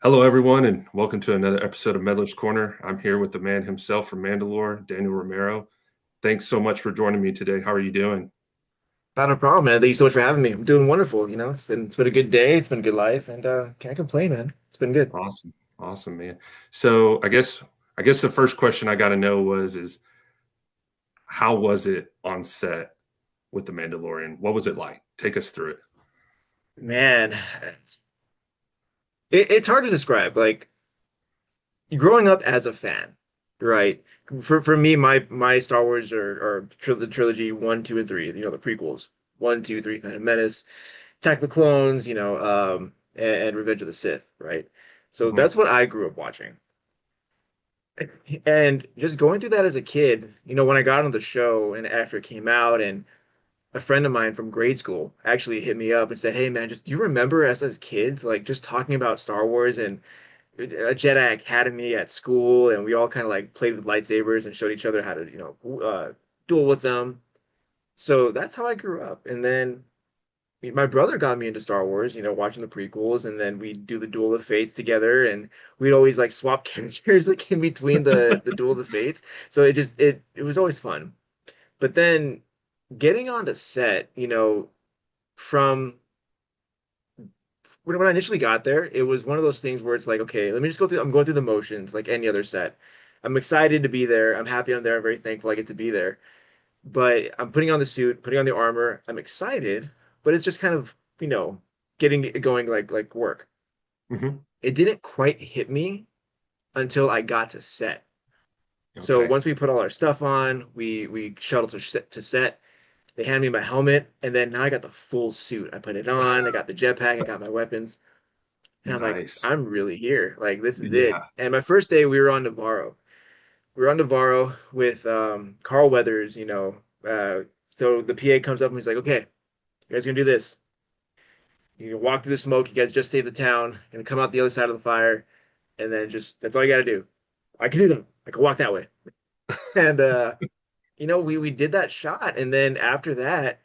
Hello, everyone, and welcome to another episode of Meddler's Corner. I'm here with the man himself from Mandalore, Daniel Romero. Thanks so much for joining me today. How are you doing? Not a problem, man. Thank you so much for having me. I'm doing wonderful. It's been a good day. It's been a good life, and can't complain, man. It's been good. Awesome, awesome, man. So, I guess the first question I got to know is how was it on set with the Mandalorian? What was it like? Take us through it. Man, it's hard to describe. Like growing up as a fan, right? For me, my Star Wars are the trilogy one, two, and three. The prequels, one, two, three, Phantom Menace, Attack of the Clones. And Revenge of the Sith, right? So Mhm. that's what I grew up watching. And just going through that as a kid, when I got on the show and after it came out, and a friend of mine from grade school actually hit me up and said, "Hey man, just do you remember us as kids, like just talking about Star Wars and a Jedi Academy at school, and we all kind of like played with lightsabers and showed each other how to, duel with them." So that's how I grew up. And then my brother got me into Star Wars, watching the prequels, and then we do the Duel of Fates together, and we'd always like swap characters like in between the Duel of the Fates. So it was always fun. But then getting onto set, from when I initially got there, it was one of those things where it's like, okay, let me just go through. I'm going through the motions like any other set. I'm excited to be there. I'm happy I'm there. I'm very thankful I get to be there. But I'm putting on the suit, putting on the armor. I'm excited, but it's just kind of, getting it going like work. Mhm. It didn't quite hit me until I got to set. So Okay. once we put all our stuff on, we shuttle to set. They hand me my helmet, and then now I got the full suit. I put it on. I got the jetpack. I got my weapons, and I'm like, Nice. I'm really here. Like this is it. Yeah. And my first day, we were on Navarro. We were on Navarro with Carl Weathers. So the PA comes up and he's like, "Okay, you guys gonna do this. You can walk through the smoke. You guys just save the town and come out the other side of the fire, and then just that's all you got to do." I can do that. I can walk that way. And we did that shot, and then after that,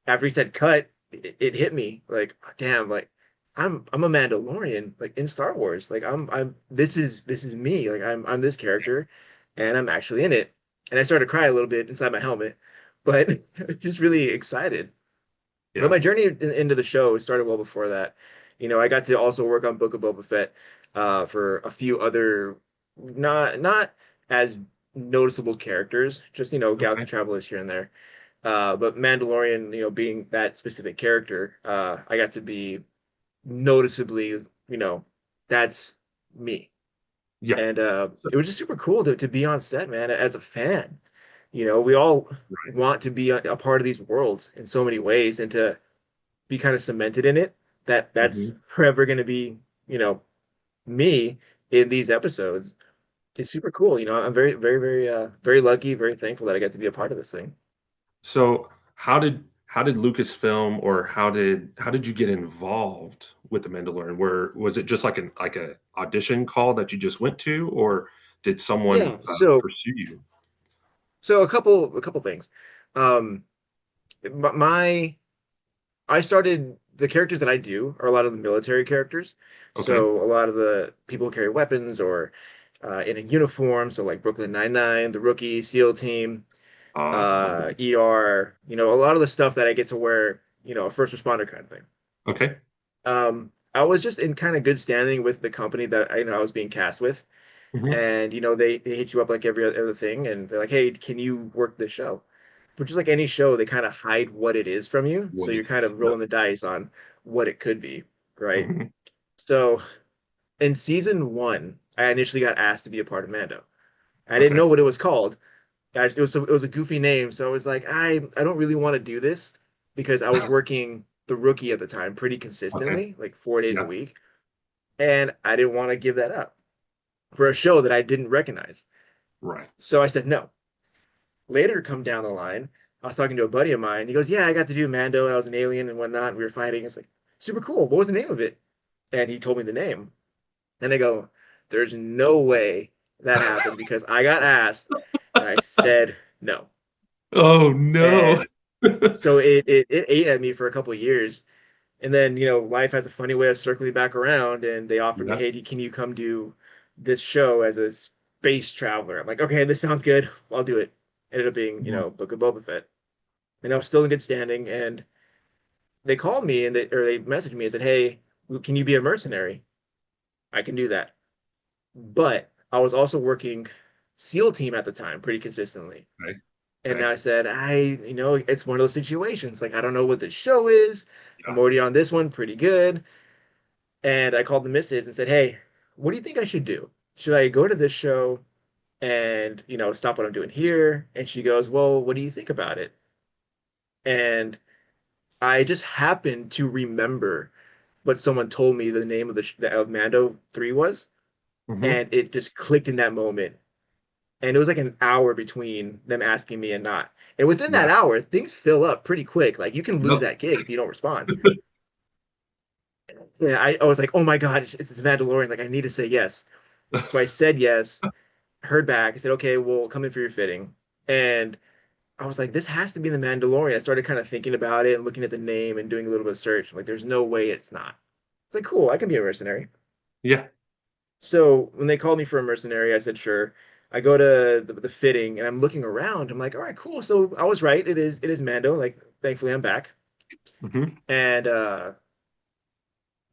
after he said cut, it hit me like, damn, like I'm a Mandalorian, like in Star Wars. Like I'm this is me. Like I'm this character, and I'm actually in it. And I started to cry a little bit inside my helmet, but just really excited. But Yeah. my journey into the show started well before that. I got to also work on Book of Boba Fett for a few other not as noticeable characters, just Galaxy Okay. Travelers here and there. But Mandalorian, being that specific character, I got to be noticeably, that's me. Yeah. And So- it was just super cool to be on set, man, as a fan. We all Right. want to be a part of these worlds in so many ways, and to be kind of cemented in it, that's Mhm. forever going to be, you know, me in these episodes. It's super cool. I'm very, very, very, very lucky, very thankful that I get to be a part of this thing. So how did Lucasfilm or how did you get involved with the Mandalorian? Where was it just like a audition call that you just went to, or did someone Yeah. So, pursue you? so a couple things. Um, my I started the characters that I do are a lot of the military characters. Okay. So a lot of the people who carry weapons or in a uniform. So like Brooklyn Nine-Nine, the Rookie, SEAL Team, Love those. ER. A lot of the stuff that I get to wear. A first responder kind of thing. Okay. I was just in kind of good standing with the company that I was being cast with, Hmm. and they hit you up like every other thing, and they're like, "Hey, can you work this show?" But just like any show, they kind of hide what it is from you, so What you're it kind is. of Yep. rolling the dice on what it could be, right? Hmm. So in season one, I initially got asked to be a part of Mando. I didn't know Okay. what it was called. It was a goofy name, so I was like, I don't really want to do this because I was working the Rookie at the time pretty Okay. consistently, like 4 days a Yeah. week, and I didn't want to give that up for a show that I didn't recognize. Right. So I said no. Later, come down the line, I was talking to a buddy of mine. He goes, "Yeah, I got to do Mando, and I was an alien and whatnot. And we were fighting." It's like super cool. What was the name of it? And he told me the name. And I go, "There's no way that happened because I got asked, and I said no." Oh no. And so it ate at me for a couple of years. And then, life has a funny way of circling back around, and they offered me, Yeah. hey, can you come do this show as a space traveler? I'm like, okay, this sounds good. I'll do it. Ended up being, Mhm. Book of Boba Fett. And I was still in good standing, and they called me and they messaged me and said, hey, can you be a mercenary? I can do that. But I was also working SEAL team at the time pretty consistently. Okay. And Okay. I said, it's one of those situations. Like, I don't know what the show is. I'm Yeah. already on this one pretty good. And I called the missus and said, hey, what do you think I should do? Should I go to this show and, stop what I'm doing here? And she goes, well, what do you think about it? And I just happened to remember what someone told me the name of of Mando 3 was. Hmm. And it just clicked in that moment. And it was like an hour between them asking me and not. And within that Yeah. hour, things fill up pretty quick. Like you can lose Yep. that gig if you don't respond. Yeah, I was like, oh my God, it's Mandalorian. Like I need to say yes. So I said yes, heard back. I said, okay, well, come in for your fitting. And I was like, this has to be the Mandalorian. I started kind of thinking about it and looking at the name and doing a little bit of search. Like, there's no way it's not. It's like, cool, I can be a mercenary. Yeah. So when they called me for a mercenary, I said, sure. I go to the fitting and I'm looking around. I'm like, all right, cool. So I was right. It is Mando. Like, thankfully I'm back. Hmm. And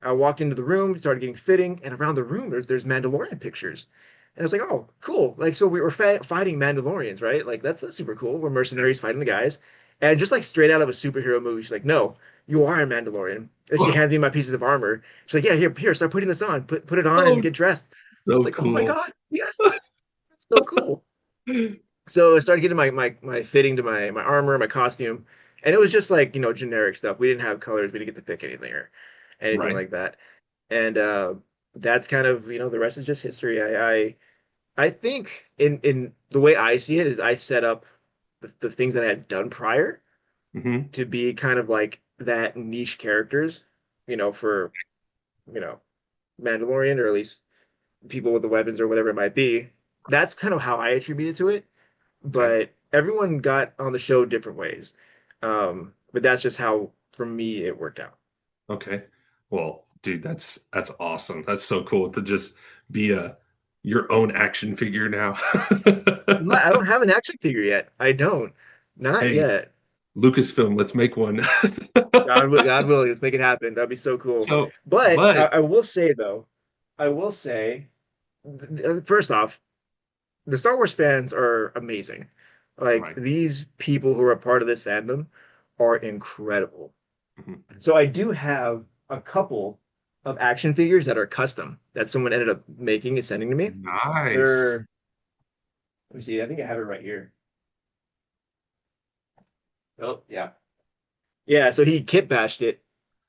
I walked into the room, started getting fitting, and around the room there's Mandalorian pictures. And I was like, oh, cool. Like, so we were fighting Mandalorians, right? Like, that's super cool. We're mercenaries fighting the guys. And just like straight out of a superhero movie, she's like, no, you are a Mandalorian. And she Oh, handed me my pieces of armor. She's like, yeah, here, start putting this on. Put it on and oh, get dressed. I was so like, oh my cool. God, yes, that's so cool. So I started getting my fitting to my armor, my costume, and it was just like, generic stuff. We didn't have colors, we didn't get to pick anything or anything Right. like that. And that's kind of, the rest is just history. I think in the way I see it is I set up the things that I had done prior Hmm. to be kind of like that niche characters, for, you know, Mandalorian, or at least people with the weapons or whatever it might be. That's kind of how I attributed to it. Okay. But everyone got on the show different ways. But that's just how, for me, it worked out. Okay. Well, dude, that's awesome. That's so cool to just be a your own action figure now. I don't have an action figure yet. I don't. Not Hey, yet. Lucasfilm, let's make one. God willing, let's make it happen. That'd be so cool. So, But but I will say though, I will say, first off, the Star Wars fans are amazing. Like right. these people who are a part of this fandom are incredible. Mhm. So I do have a couple of action figures that are custom that someone ended up making and sending to me. Nice. They're, let me see, I think I have it right here. Oh, yeah. Yeah, so he kit bashed it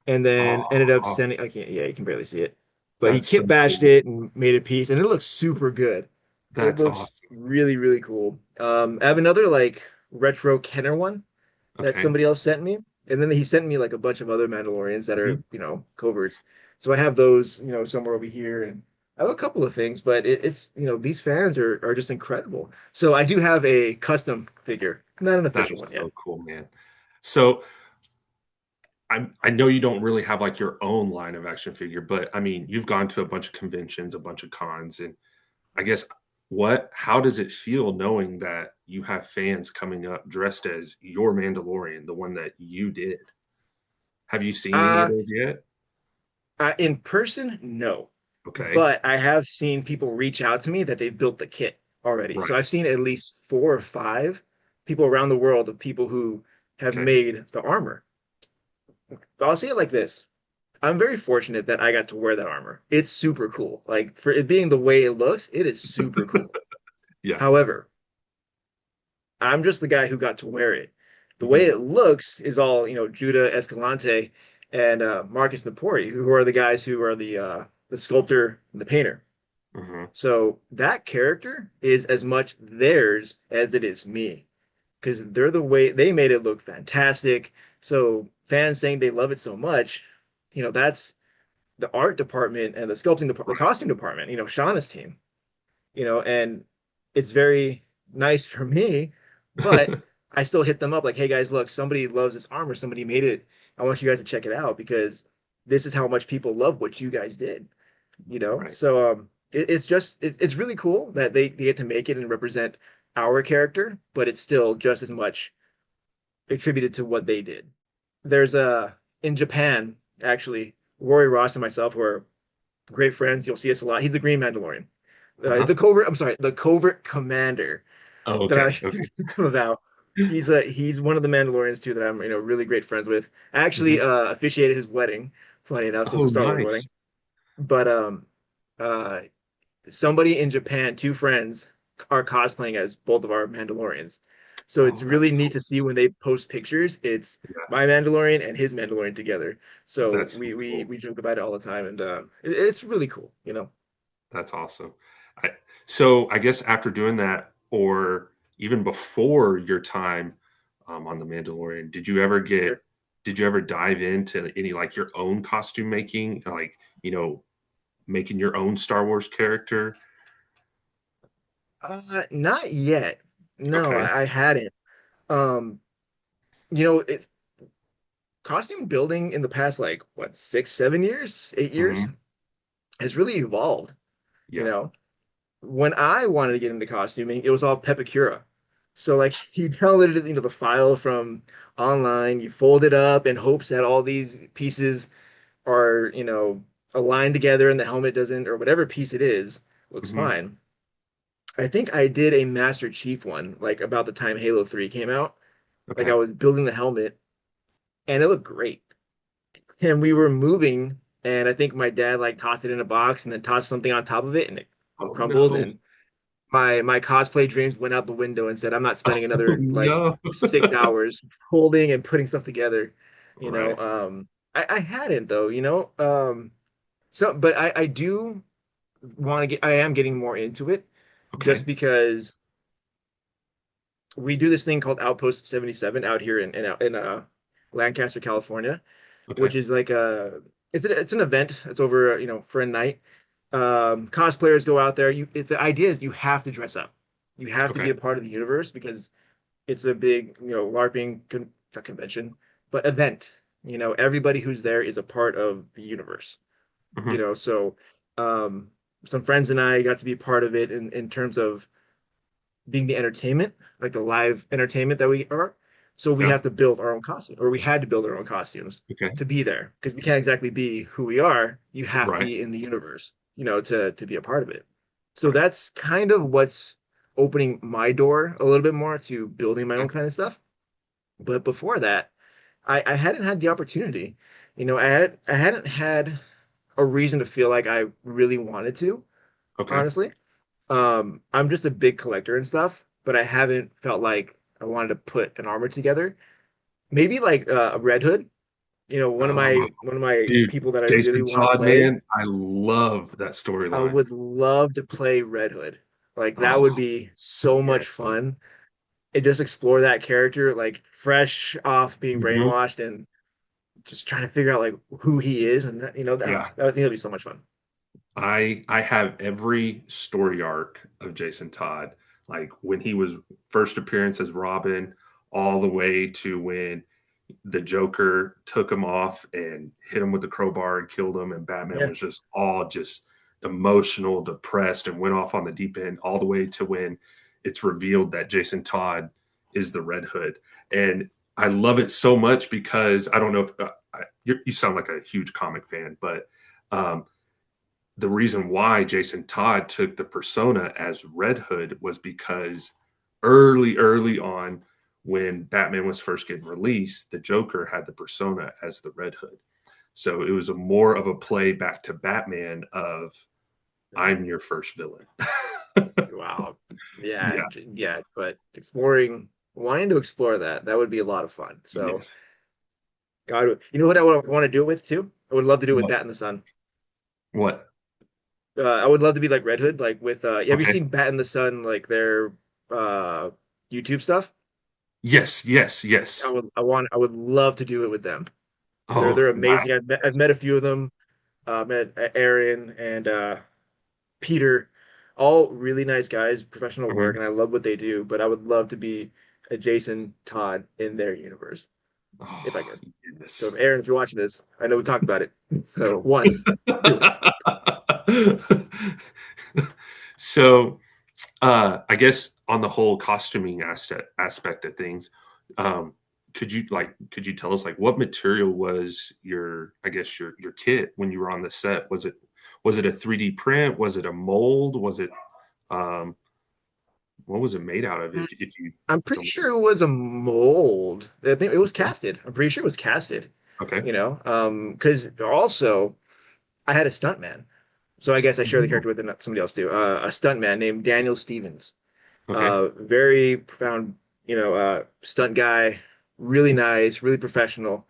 and then ended up Oh, sending, I can't, yeah, you can barely see it. But he that's so kit bashed cool. it and made a piece and it looks super good. It That's looks awesome. really, really cool. I have another like retro Kenner one that Okay. somebody else sent me. And then he sent me like a bunch of other Mandalorians that are, Mhm. coverts. So I have those, somewhere over here. And I have a couple of things, but it's, these fans are just incredible. So I do have a custom figure, not an That official is one yet. so cool, man. So I know you don't really have like your own line of action figure, but I mean, you've gone to a bunch of conventions, a bunch of cons, and I guess how does it feel knowing that you have fans coming up dressed as your Mandalorian, the one that you did? Have you seen any of Uh, those yet? in person, no. Okay. But I have seen people reach out to me that they've built the kit already. So Right. I've seen at least 4 or 5 people around the world of people who have Okay. made the armor. I'll say it like this. I'm very fortunate that I got to wear that armor. It's super cool. Like for it being the way it looks, it is super cool. Yeah. However, I'm just the guy who got to wear it. The way Mhm. it looks is all, Judah Escalante and Marcus Napori, who are the guys who are the sculptor and the painter. Mhm. So that character is as much theirs as it is me because they're the way they made it look fantastic. So fans saying they love it so much, that's the art department and the sculpting department, the Right. costume department, Shauna's team, and it's very nice for me, but I still hit them up like, hey guys, look, somebody loves this armor, somebody made it, I want you guys to check it out because this is how much people love what you guys did, you know? Right. So it's just it's really cool that they get to make it and represent our character, but it's still just as much attributed to what they did. There's a in Japan, actually, Rory Ross and myself were great friends. You'll see us a lot. He's the Green Mandalorian. Uh-huh. The covert, I'm sorry, the covert commander Oh, that I okay. Okay. about. He's one of the Mandalorians too that I'm really great friends with. I actually Mhm. officiated his wedding, funny enough, so it's Oh, a Star Wars wedding. nice. But uh somebody in Japan, two friends are cosplaying as both of our Mandalorians. So it's Oh, that's really neat cool. to see when they post pictures. It's Yeah, my Mandalorian and his Mandalorian together. So that's so we cool. joke about it all the time, and it's really cool, you know. That's awesome. I, so I guess after doing that, or even before your time on the Mandalorian, Sure. did you ever dive into any like your own costume making, like making your own Star Wars character? Not yet. No, Okay. I hadn't. Um, you know, costume building in the past like what 6, 7 years, 8 years Hmm. has really evolved. You Yeah. know, when I wanted to get into costuming, it was all Pepakura. So like you downloaded the file from online, you fold it up in hopes that all these pieces are aligned together and the helmet doesn't, or whatever piece it is looks Hmm. fine. I think I did a Master Chief one like about the time Halo 3 came out. Like I Okay. was building the helmet and it looked great. And we were moving, and I think my dad like tossed it in a box and then tossed something on top of it, and it Oh crumbled. no. And my cosplay dreams went out the window and said, I'm not spending Oh another like no. 6 hours folding and putting stuff together. You know, Right. I hadn't though. So but I do want to get. I am getting more into it, just Okay. because we do this thing called Outpost 77 out here in Lancaster, California, Okay. which is like it's an event. It's over for a night. Cosplayers go out there. The idea is you have to dress up. You have to be Okay. a part of the universe because it's a big LARPing not convention, but event. Everybody who's there is a part of the universe. Hmm. So um, some friends and I got to be part of it in terms of being the entertainment, like the live entertainment that we are. So we Yeah. have to build our own costume, or we had to build our own costumes Okay. to be there because we can't exactly be who we are. You have to Right. be in the universe, to be a part of it. So Right. that's kind of what's opening my door a little bit more to building my own Okay. kind of stuff. But before that, I hadn't had the opportunity. I hadn't had a reason to feel like I really wanted to, Okay. honestly. I'm just a big collector and stuff, but I haven't felt like I wanted to put an armor together. Maybe like a Red Hood. One of Oh, my dude, people that I really Jason want to Todd, play. man, I love that I storyline. would love to play Red Hood. Like that Oh, would be so much yes. fun. And just explore that character, like fresh off being Hmm. brainwashed and just trying to figure out like who he is, and Yeah. I think that'd be so much fun. I have every story arc of Jason Todd, like when he was first appearance as Robin, all the way to when the Joker took him off and hit him with the crowbar and killed him, and Batman Yeah, was just all just emotional, depressed, and went off on the deep end, all the way to when it's revealed that Jason Todd is the Red Hood. And I love it so much because I don't know if you sound like a huge comic fan, but um, the reason why Jason Todd took the persona as Red Hood was because early on, when Batman was first getting released, the Joker had the persona as the Red Hood. So it was a more of a play back to Batman of I'm your first villain. wow, yeah, Yeah. yeah. But wanting to explore that would be a lot of fun. So Yes. God, you know what I would want to do it with too? I would love to do it with What? that in the Sun. What? I would love to be like Red Hood, like with have you Okay. seen Bat in the Sun, like their uh YouTube stuff? Yes. Yes. Yes. I would love to do it with them. They're Oh wow. amazing. I've met a few of them. Met Aaron and Peter, all really nice guys, professional work, Mhm. and I love what they do, but I would love to be a Jason Todd in their universe. if I Oh, could. So, yes. Aaron, if you're watching this, I know we talked about it. So, once, two. So, I guess on the whole costuming aspect of things, um, could you tell us like what material was your I guess your kit when you were on the set? Was it a 3D print? Was it a mold? Was it um, what was it made out of? If you I'm pretty don't sure it was a mold. I think it was casted. I'm pretty sure it was casted, okay. because also I had a stuntman. So I guess I share the Oh, character with somebody else too. A stuntman named Daniel Stevens. okay. Very profound, stunt guy, really nice, really professional.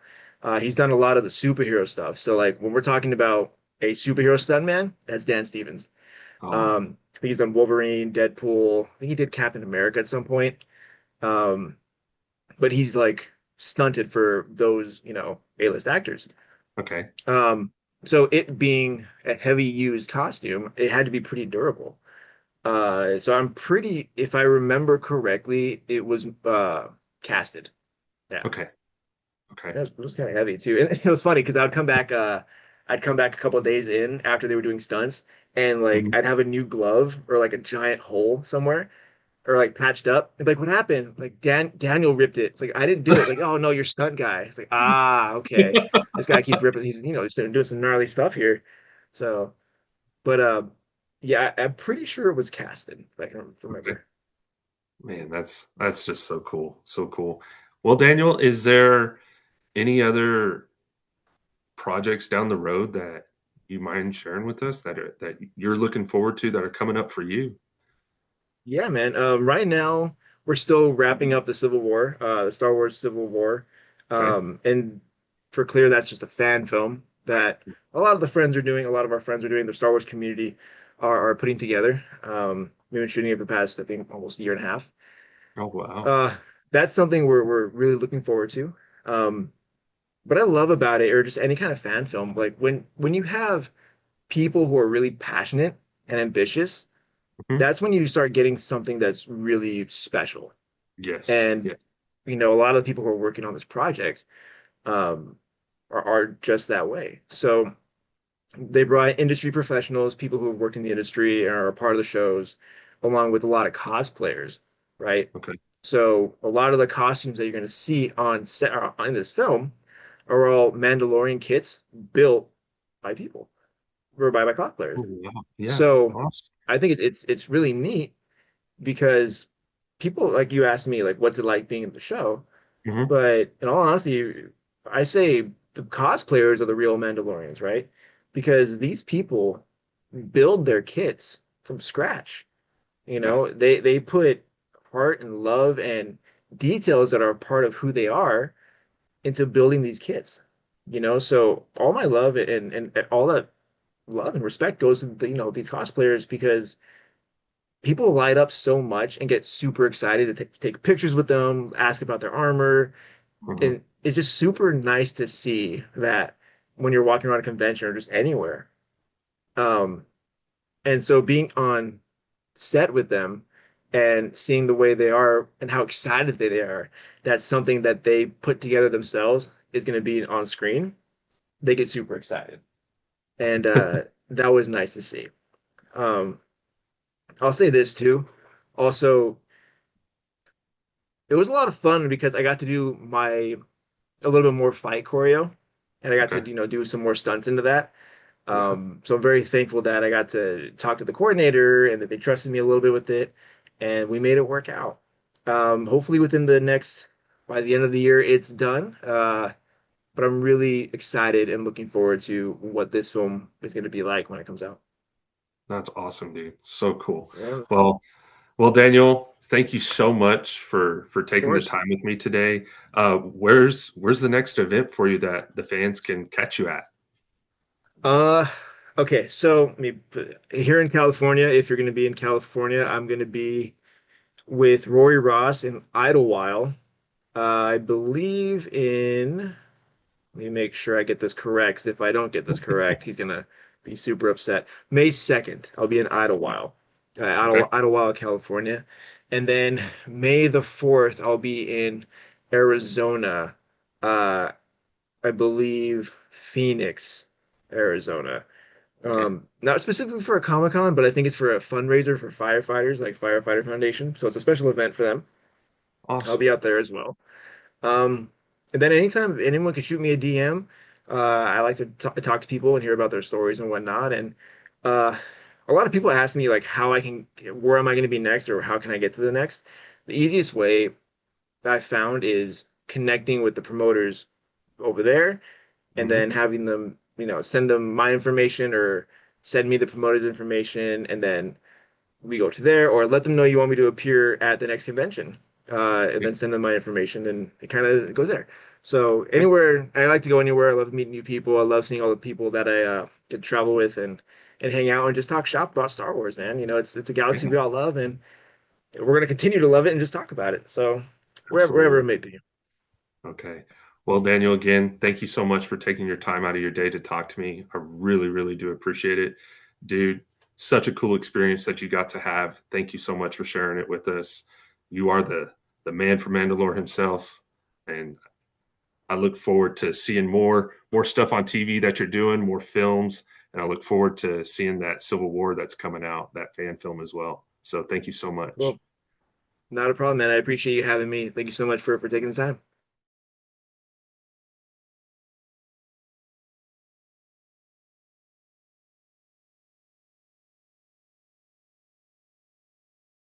He's done a lot of the superhero stuff. So like when we're talking about a superhero stuntman, that's Dan Stevens. Oh, I think he's done Wolverine, Deadpool. I think he did Captain America at some point. Um, but he's like stunted for those, A-list actors. okay. Um, so it being a heavy used costume, it had to be pretty durable. So I'm pretty, if I remember correctly, it was casted. Yeah. Okay. Okay. It was kind of heavy too. And it was funny because I'd come back a couple of days in after they were doing stunts and like Mhm. I'd have a new glove or like a giant hole somewhere or like patched up. And like, what happened? Like Daniel ripped it. It's like I didn't do it. Like, oh no, you're stunt guy. It's like, okay. This guy keeps ripping. He's he's doing some gnarly stuff here. So, but yeah, I'm pretty sure it was casted, if I can Okay. remember. Man, that's just so cool. So cool. Well, Daniel, is there any other projects down the road that you mind sharing with us that you're looking forward to that are coming up for you? Yeah, man. Right now we're still wrapping up the Civil War, the Star Wars Civil War. Okay. And for clear, that's just a fan film that a lot of the friends are doing. A lot of our friends are doing. The Star Wars community are putting together. We've been shooting it for the past, I think, almost a year and a half. Oh, wow. Uh, that's something we're really looking forward to. Um, what I love about it, or just any kind of fan film, like when you have people who are really passionate and ambitious, Mhm. that's when you start getting something that's really special. Yes. And Yes. a lot of the people who are working on this project um, are just that way. So they brought industry professionals, people who have worked in the industry and are a part of the shows, along with a lot of cosplayers, right? Okay. So a lot of the costumes that you're going to see on set in this film are all Mandalorian kits built by people or by cosplayers. Oh, wow. Yeah. So Awesome. I think it's really neat because people like you asked me like what's it like being in the show, Hmm. but in all honesty, I say the cosplayers are the real Mandalorians, right? Because these people build their kits from scratch. Yeah. They put heart and love and details that are part of who they are into building these kits. So all my love and all that love and respect goes to these cosplayers because people light up so much and get super excited to take pictures with them, ask about their armor, Hmm. and it's just super nice to see that when you're walking around a convention or just anywhere. Um, and so being on set with them and seeing the way they are and how excited they are, that's something that they put together themselves is going to be on screen. They get super excited, and that was nice to see. Um, I'll say this too. Also, it was a lot of fun because I got to do my a little bit more fight choreo, and I got to Okay. do some more stunts into that. Yeah. So I'm very thankful that I got to talk to the coordinator and that they trusted me a little bit with it, and we made it work out. Hopefully within by the end of the year, it's done. But I'm really excited and looking forward to what this film is going to be like when it comes out. That's awesome, dude. So cool. Yeah, of Well, well, Daniel, thank you so much for taking the course. time with me today. Where's the next event for you that the fans can catch you at? Uh, okay, so here in California, if you're going to be in California, I'm going to be with Rory Ross in Idlewild. I believe in. Let me make sure I get this correct. 'Cause if I don't get this correct, he's gonna be super upset. May 2nd, I'll be in Idlewild, Okay. Idlewild, California, and then May the 4th, I'll be in Arizona, uh, I believe Phoenix, Arizona. Okay. Not specifically for a Comic-Con, but I think it's for a fundraiser for firefighters, like Firefighter Foundation. So it's a special event for them. I'll Awesome. be out there as well. Um, and then anytime anyone can shoot me a DM, I like to talk to people and hear about their stories and whatnot. And uh, a lot of people ask me like where am I going to be next, or how can I get to the next? The easiest way I found is connecting with the promoters over there, and Hmm. then having them, send them my information or send me the promoter's information, and then we go to there, or let them know you want me to appear at the next convention, and then send them my information, and it kind of goes there. So Okay. anywhere, I like to go anywhere. I love meeting new people. I love seeing all the people that I could travel with and hang out and just talk shop about Star Wars, man. It's a galaxy Yeah, we all love, and we're gonna continue to love it and just talk about it. So wherever it absolutely. may be. Okay. Well, Daniel, again, thank you so much for taking your time out of your day to talk to me. I really, really do appreciate it. Dude, such a cool experience that you got to have. Thank you so much for sharing it with us. You are the man from Mandalore himself. And I look forward to seeing more stuff on TV that you're doing, more films, and I look forward to seeing that Civil War that's coming out, that fan film as well. So thank you so much. Well, not a problem, man. I appreciate you having me. Thank you so much for taking the time.